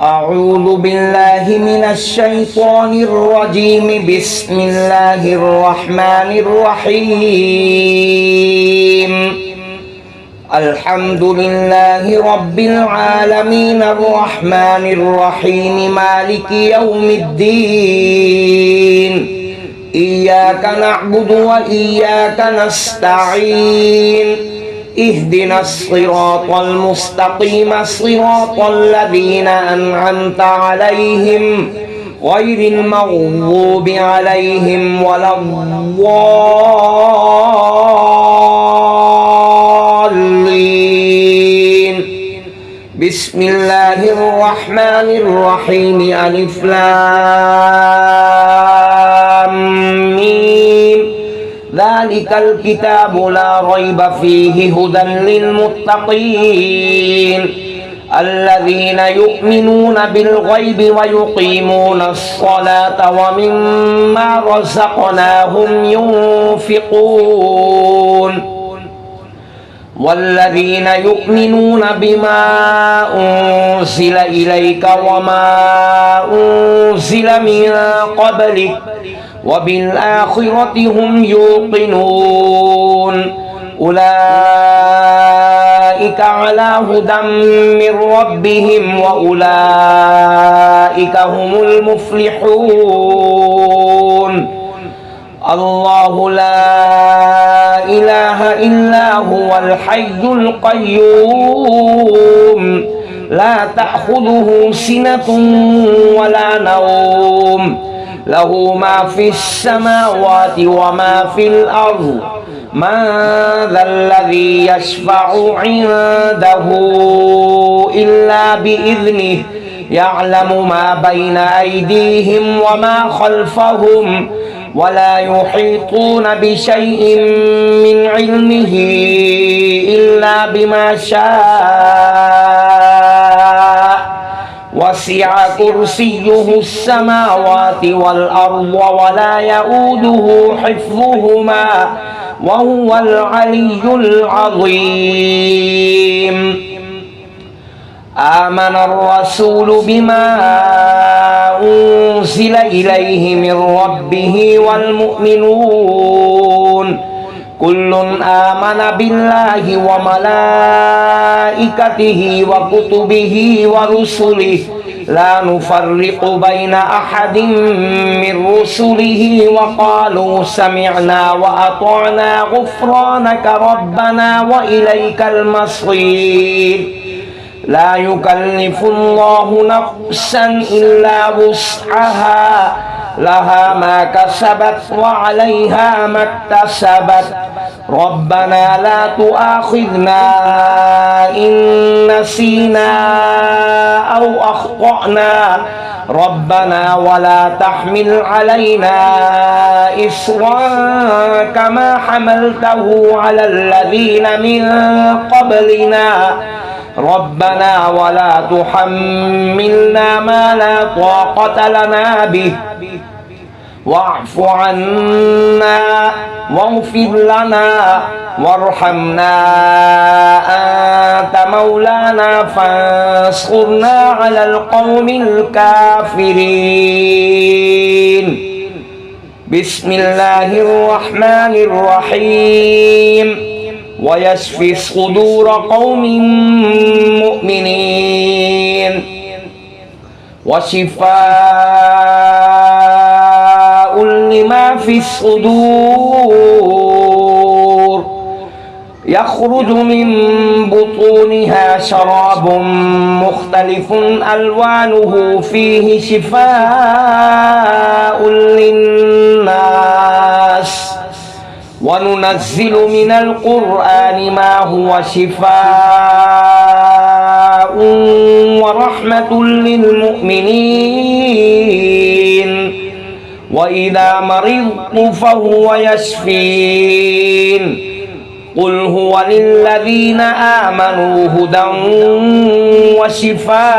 أعوذ بالله من الشيطان الرجيم. بسم الله الرحمن الرحيم. الحمد لله رب العالمين الرحمن الرحيم مالك يوم الدين. إياك نعبد وإياك نستعين. اهدنا الصراط المستقيم صراط الذين أنعمت عليهم غير المغضوب عليهم ولا الضالين. بسم الله الرحمن الرحيم. ألف لام ميم. ذلك الكتاب لا ريب فيه هدى للمتقين الذين يؤمنون بالغيب ويقيمون الصلاة ومما رزقناهم ينفقون والذين يؤمنون بما أنزل إليك وما أنزل من قبلك وبالآخرة هم يوقنون أولئك على هدى من ربهم وأولئك هم المفلحون. الله لا إله إلا هو الحي القيوم لا تأخذه سنة ولا نوم له ما في السماوات وما في الأرض. من ذا الذي يشفع عنده إلا بإذنه يعلم ما بين أيديهم وما خلفهم ولا يحيطون بشيء من علمه إلا بما شاء. وسع كرسيه السماوات والأرض ولا يؤوده حفظهما وهو العلي العظيم. آمن الرسول بما أنزل إليه من ربه والمؤمنون كل آمن بالله وملائكته وكتبه ورسله لا نفرق بين أحد من رسله وقالوا سمعنا وأطعنا غفرانك ربنا وإليك المصير. لا يكلف الله نفسا إلا وسعها لها ما كسبت وعليها ما اكتسبت. ربنا لا تؤاخذنا إن نسينا أو أخطأنا ربنا ولا تحمل علينا إصرا كما حملته على الذين من قبلنا ربنا ولا تحملنا ما لا طاقة لنا به واعف عنا واغفر لنا وارحمنا أنت مولانا فانصرنا على القوم الكافرين. بسم الله الرحمن الرحيم. ويشفي صدور قوم مؤمنين وشفاء لما في الصدور يخرج من بطونها شراب مختلف ألوانه فيه شفاء للناس وننزل من القرآن ما هو شفاء ورحمة للمؤمنين وإذا مرضت فهو يشفين. قل هو للذين آمنوا هدى وشفاء.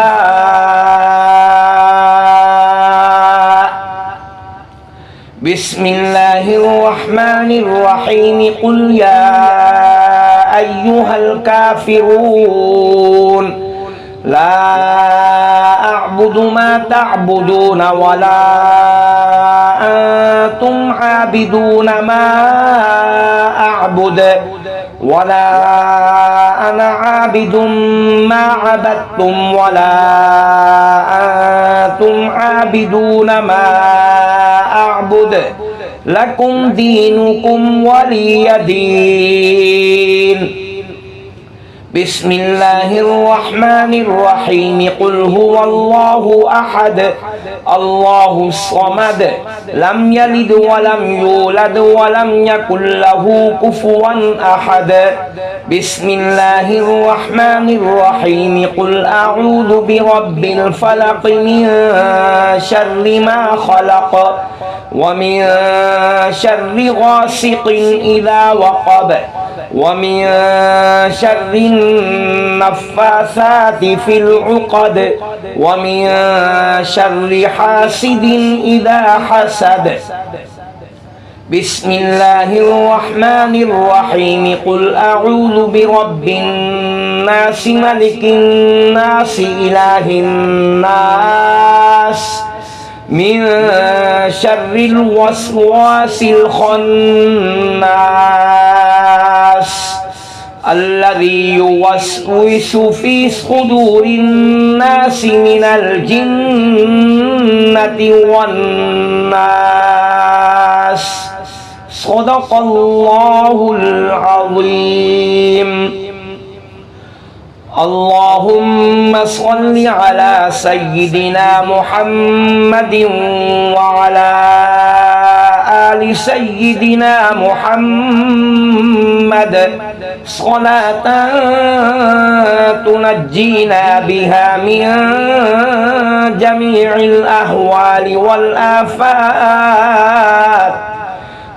بسم الله الرحمن الرحيم. قل يا أيها الكافرون لا أعبد ما تعبدون ولا أنتم عابدون ما أعبد ولا أنا عابد ما عبدتم ولا أنتم عابدون ما أعبد لكم دينكم ولي دين. بسم الله الرحمن الرحيم. قل هو الله أحد الله الصمد لم يلد ولم يولد ولم يكن له كفوا أحد. بسم الله الرحمن الرحيم. قل أعوذ برب الفلق من شر ما خلق ومن شر غاسق إذا وقب ومن شر النفاثات في العقد ومن شر حاسد إذا حسد. بسم الله الرحمن الرحيم. قل أعوذ برب الناس ملك الناس إله الناس من شر الوسواس الخناس الذي يوسوس في صدور الناس من الجنة والناس. صدق الله العظيم. اللهم صل على سيدنا محمد وعلى آل سيدنا محمد صلاة تنجينا بها من جميع الأهوال والآفات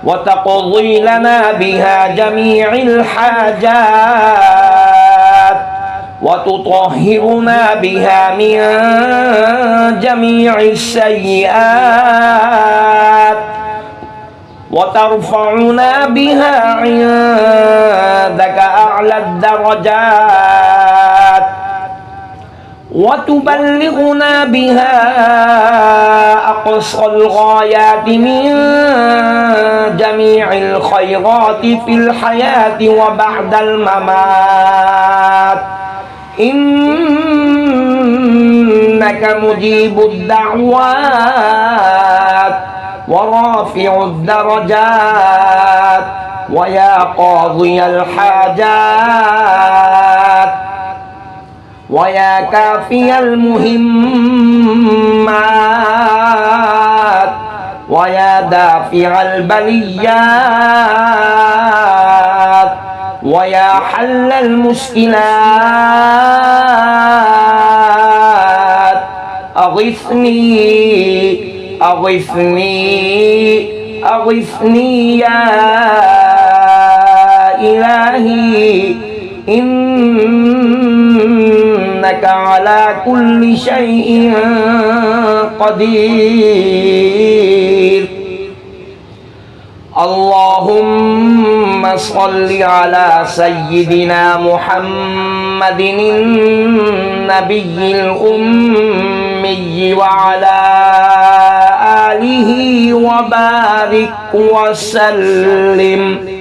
وتقضي لنا بها جميع الحاجات وتطهرنا بها من جميع السيئات وترفعنا بها عندك أعلى الدرجات وتبلغنا بها أقصى الغايات من جميع الخيرات في الحياة وبعد الممات. إنك مجيب الدعوات ورافع الدرجات ويا قاضي الحاجات ويا كافي المهمات ويا دافع البليات ويا حل المشكلات. أغثني أغثني أغثني يا إلهي إنك على كل شيء قدير. اللهم صل على سيدنا محمد النبي الأمي وعلى آله وبارك وسلم.